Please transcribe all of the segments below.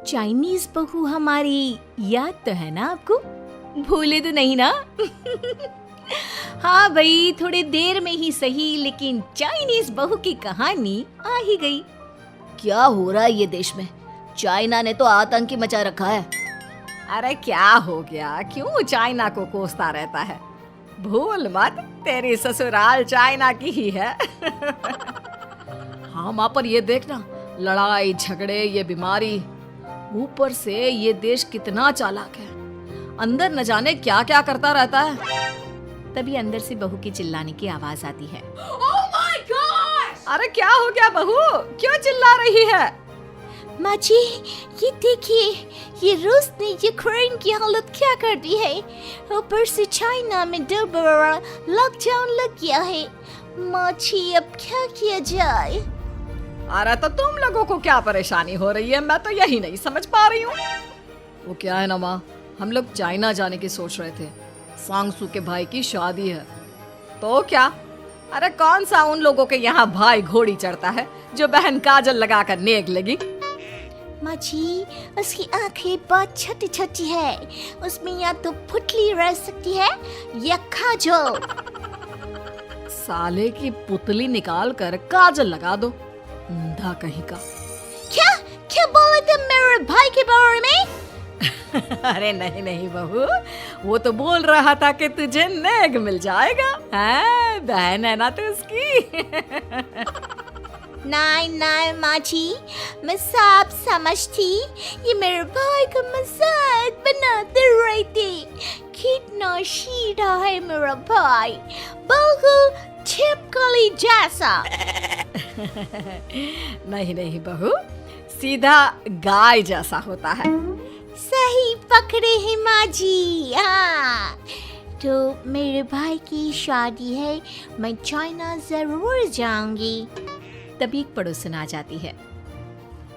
Chinese बहू हमारी याद तो है ना आपको? भूले तो नहीं ना? हाँ भाई, थोड़ी देर में ही सही, लेकिन चाइनीज बहू की कहानी आ ही गई। क्या हो रहा है ये देश में? चाइना ने तो आतंक ही मचा रखा है। अरे क्या हो गया, क्यों चाइना को कोसता रहता है? भूल मत, तेरी ससुराल चाइना की ही है। हाँ माँ, पर ये देखना, लड़ाई झगड़े, ये बीमारी, ऊपर से ये देश कितना चालाक है, अंदर न जाने क्या क्या करता रहता है। तभी अंदर से बहू की चिल्लाने की आवाज आती है। Oh my God! अरे क्या हो गया बहू, क्यों चिल्ला रही है? माँ जी, ये देखिए, ये रूस ने यूक्रेन की हालत क्या कर दी है। ऊपर से चाइना में 2 बड़ा लॉकडाउन लग गया है। माँ जी, अब क्या किया जाए? अरे तो तुम लोगों को क्या परेशानी हो रही है, मैं तो यही नहीं समझ पा रही हूँ। वो क्या है ना माँ, हम लोग चाइना जाने की सोच रहे थे, सांगसू के भाई की शादी है। तो क्या? अरे कौन सा उन लोगों के यहाँ भाई घोड़ी चढ़ता है जो बहन काजल लगाकर नेक लगी? माँ जी, उसकी आंखें बहुत छोटी छोटी है, उसमें या तो पुतली रह सकती है या काजल। साले की पुतली निकाल कर काजल लगा दो, अंधा कहीं का। क्या क्या बोले तुम मेरे भाई के बारे में? अरे नहीं नहीं बहू, वो तो बोल रहा था कि तुझे नेग मिल जाएगा। हाँ, बहन है ना तू उसकी। नहीं नहीं माँ जी, मैं सब समझती, ये मेरे भाई का मजाक बनाते रहते। कितना सीधा है मेरा भाई, बिल्कुल छिपकली जैसा। नहीं नहीं बहू, सीधा गाय जैसा होता है। सही पकड़े हैं माँ जी। हाँ, तो मेरे भाई की शादी है, मैं चाइना जरूर जाऊंगी। तभी एक पड़ोसन आ जाती है।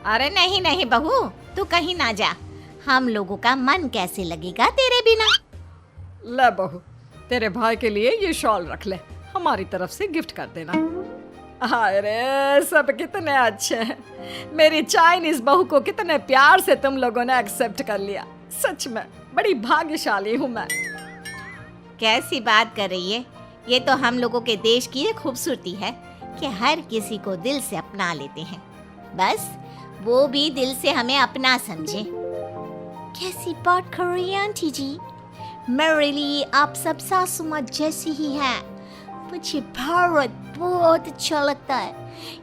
अरे नहीं नहीं बहू, तू कहीं ना जा, हम लोगों का मन कैसे लगेगा तेरे बिना। ले बहू, तेरे भाई के लिए ये शॉल रख ले, हमारी तरफ से गिफ्ट कर देना। अरे सब कितने अच्छे हैं, मेरी चाइनीज बहू को कितने प्यार से तुम लोगों ने एक्सेप्ट कर लिया। सच में बड़ी भाग्यशाली हूँ मैं। कैसी बात कर रही है? ये तो हम लोगों के देश की एक खूबसूरती है कि हर किसी को दिल से अपना लेते हैं, बस वो भी दिल से हमें अपना समझे। कैसी बात कर रही है आंटी जी? मेरे लिए आप सब सासू माँ जैसी ही हैं। मुझे भारत बहुत अच्छा लगता है,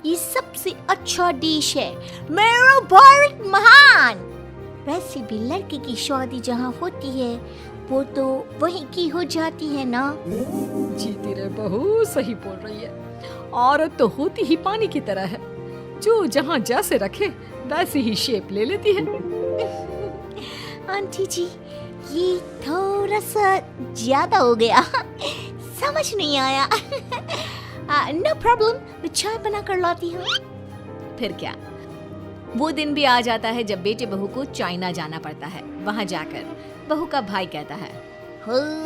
ये सबसे अच्छा देश है, मेरा भारत महान। वैसे भी लड़के की शादी जहाँ होती है वो तो वहीं की हो जाती है ना। जीती रे बहू, सही बोल रही है। औरत तो होती ही पानी की तरह है, जो जहाँ जैसे रखे वैसी ही शेप ले लेती है। आंटी जी, ये थोड़ा सा ज्यादा हो गया, समझ नहीं आया। नो प्रॉब्लम, मैं चाय बना कर लाती हूँ। फिर क्या, वो दिन भी आ जाता है जब बेटे बहू को चाइना जाना पड़ता है। वहाँ जाकर बहू का भाई कहता है,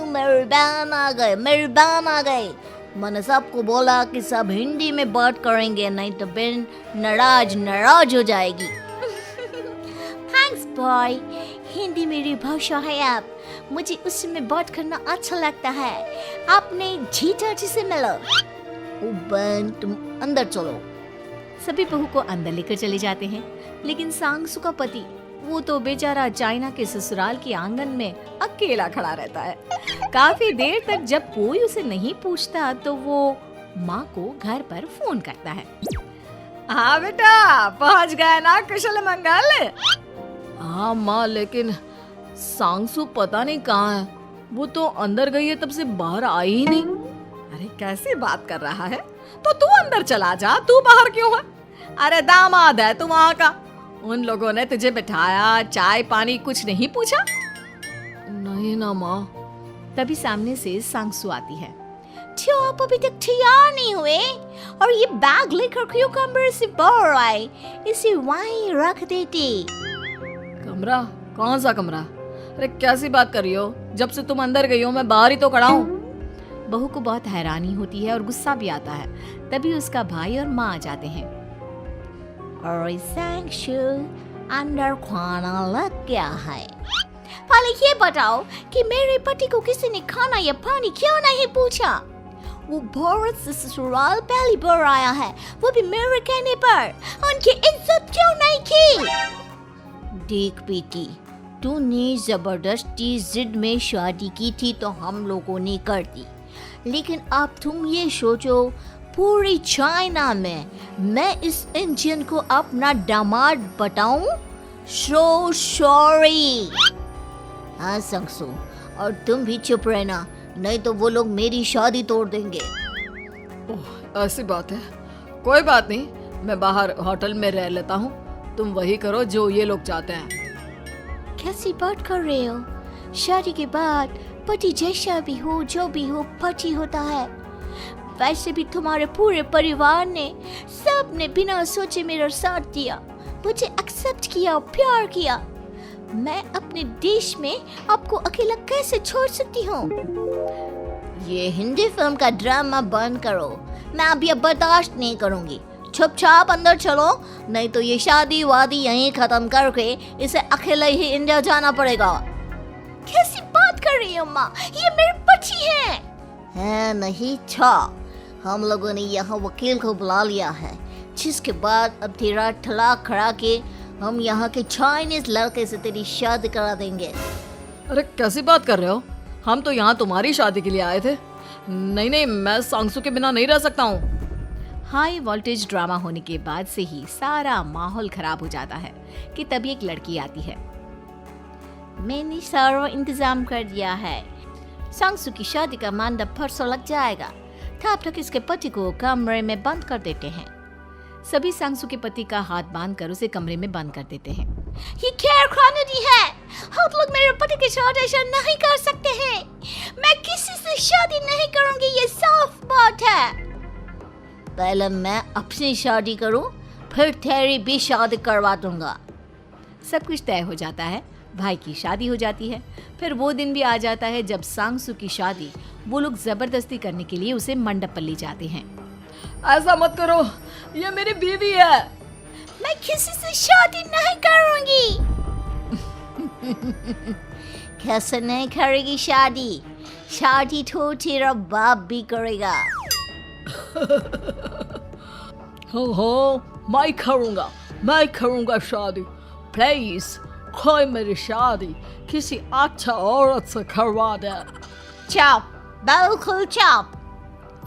मेहरबान आ गए, मेहरबान आ गए। मैंने सबको बोला कि सब हिंदी में बात करेंगे, नहीं तो बहन नाराज हो जाएगी। थैंक्स बॉय, हिंदी मेरी भाषा है। आप मुझे उसमें बात करना अच्छा लगता है। आपने जीजा जी से मिलो। ओ बहन, तुम अंदर चलो। सभी बहू को अंदर लेकर चले जाते हैं, लेकिन सांगसू का पति, वो तो बेचारा चाइना के ससुराल के आंगन में अकेला खड़ा रहता है। काफी देर तक जब कोई उसे नहीं पूछता तो वो माँ को घर पर फोन करता है। हाँ बेटा, पहुँच गए ना कुशल मंगल? हाँ माँ, लेकिन सांगसू पता नहीं कहाँ है, वो तो अंदर गई है, तब से बाहर आई ही नहीं। अरे कैसी बात कर रहा है? तो तू अंदर चला जा, तू बाहर क्यों है? अरे दामाद है तू वहाँ का, उन लोगों ने तुझे बिठाया, चाय पानी कुछ नहीं पूछा? नहीं ना माँ। तभी सामने से सांगसू आती है। क्यों आप अभी तक तैयार नहीं हुए? और ये बैग लेकर क्यों कमरे से बाहर आए? इसे वहीं रख देते। कमरा? कौन सा कमरा? अरे कैसी बात कर रही हो? जब से तुम अंदर गई हो मैं बाहर ही तो खड़ा हूँ। बहू को बहुत हैरानी होती है और गुस्सा भी आता है। तभी उसका भाई और माँ आ जाते हैं। और सांगसू, अंदर खाना लग गया है। पहले ये बताओ कि मेरे पति को किसी ने खाना या पानी क्यों नहीं पूछा? वो भारत से ससुराल पहली बार आया है, वो भी मेरे कहने पर। उनकी इज्जत क्यों नहीं की? देख बेटी, तूने जबरदस्ती जिद में शादी की थी तो हम लोगों ने कर दी, लेकिन अब तुम ये सोचो, पूरी चाइना में मैं इस इंडियन को अपना दामाद बताऊं? So sorry. हाँ संगसू, और तुम भी चुप रहना, नहीं तो वो लोग मेरी शादी तोड़ देंगे। ओह, ऐसी बात है। कोई बात नहीं, मैं बाहर होटल में रह लेता हूँ, तुम वही करो जो ये लोग चाहते हैं। कैसी बात कर रहे हो? शादी के बाद पति जैसा भी हो, जो भी हो, पति होता है। वैसे भी तुम्हारे पूरे परिवार ने, सब ने बिना सोचे मेरा साथ दिया, मुझे एक्सेप्ट किया, प्यार किया। मैं अपने देश में आपको अकेला कैसे छोड़ सकती हूँ? ये हिंदी फिल्म का ड्रामा बंद करो, मैं अभी अब बर्दाश्त नहीं करूँगी। चुपचाप अंदर चलो, नहीं तो ये शादी वादी यहीं खत्म करके इसे अकेले ही इंडिया जाना पड़ेगा। कैसी बात कर रही हो माँ? ये मेरे पति हैं। है नहीं छा, हम लोगों ने यहाँ वकील को बुला लिया है, जिसके बाद अब तेरा तलाक करा के हम यहाँ के चाइनीज लड़के से तेरी शादी करा देंगे। अरे कैसी बात कर रहे हो? हम तो यहाँ तुम्हारी शादी के लिए आए थे। नहीं नहीं, मैं सांगसू के बिना नहीं रह सकता हूँ। हाई वोल्टेज ड्रामा होने के बाद से ही सारा माहौल खराब हो जाता है कि तभी एक लड़की आती है। मैंने सारा इंतजाम कर दिया है, सांगसू की शादी का मंडप परसों लग जाएगा, तब तक इसके पति को कमरे में बंद कर देते हैं। सभी सांगसू के पति का हाथ बांधकर उसे कमरे में बंद कर देते हैं। ये क्या कानूनी है? हम लोग मेरे पति के साथ ऐसा नहीं कर सकते हैं। मैं किसी से शादी नहीं करूंगी, ये साफ बात है। पहले मैं अपनी शादी करूं, फिर तेरी भी शादी करवा दूंगा। सब कुछ तय हो जाता है, भाई की शादी हो जाती है। फिर वो दिन भी आ जाता है जब सांगसू की शादी वो लोग जबरदस्ती करने के लिए उसे मंडप पर ले जाते हैं। ऐसा मत करो, ये मेरी बीवी है। मैं किसी से शादी नहीं करूंगी। कैसे नहीं करेगी शादी? शादी तो तेरा बाप भी करेगा। हो, मैं करूंगा शादी। प्लीज कोई मेरी शादी किसी अच्छा औरत से करवा दे। चुप, बिल्कुल चुप।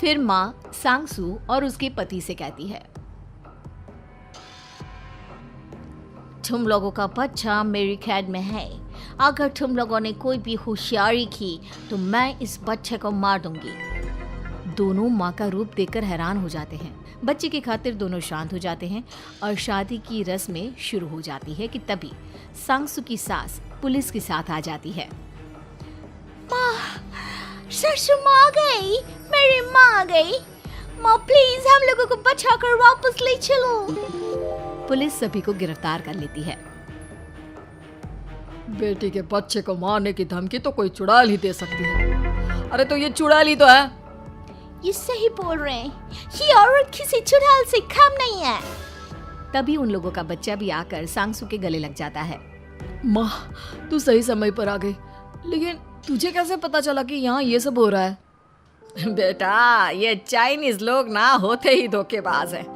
फिर माँ सांगसू और उसके पति से कहती है, तुम लोगों का बच्चा मेरी कैद में है, अगर तुम लोगों ने कोई भी होशियारी की तो मैं इस बच्चे को मार दूंगी। दोनों माँ का रूप देखकर हैरान हो जाते हैं। बच्चे की खातिर दोनों शांत हो जाते हैं और शादी की रस्में शुरू हो जाती है कि तभी सांगसू की सास पुलिस के साथ आ जाती है। माँ, ससुर माँ आ गई, मेरी माँ आ गई। माँ प्लीज हम लोगों को बचाकर वापस ले चलो। पुलिस सभी को गिरफ्तार कर लेती है। बेटी के बच्चे को मारने की धमकी तो कोई चुड़ैल ही दे सकती है। अरे तो ये चुड़ैल ही तो है। ये सही बोल रहे हैं, ये औरत किसी चुड़ैल से कम नहीं है। तभी उन लोगों का बच्चा भी आकर सांगसू के गले लग जाता है। माँ, तू सही समय पर आ गई, लेकिन तुझे कैसे पता चला कि यहाँ ये सब हो रहा है? बेटा, ये चाइनीज लोग ना होते ही धोखेबाज हैं।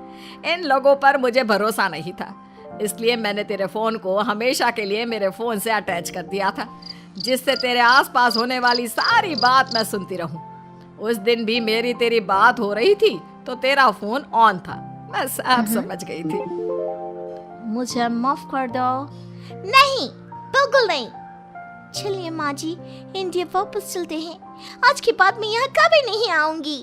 इन लोगों पर मुझे भरोसा नहीं था, इसलिए मैंने तेरे फोन को हमेशा के लिए मेरे फोन से अटैच कर दिया था, जिससे तेरे आसपास होने वाली सारी बात मैं सुनती रहूं। उस दिन भी मेरी तेरी बात हो रही थी तो तेरा फोन ऑन था, मैं सब समझ गई थी। मुझे माफ कर दो। नहीं, बिल्कुल नहीं। चलिए माँ जी, इंडिया वापस चलते हैं। आज के बाद मैं यहाँ कभी नहीं आऊंगी।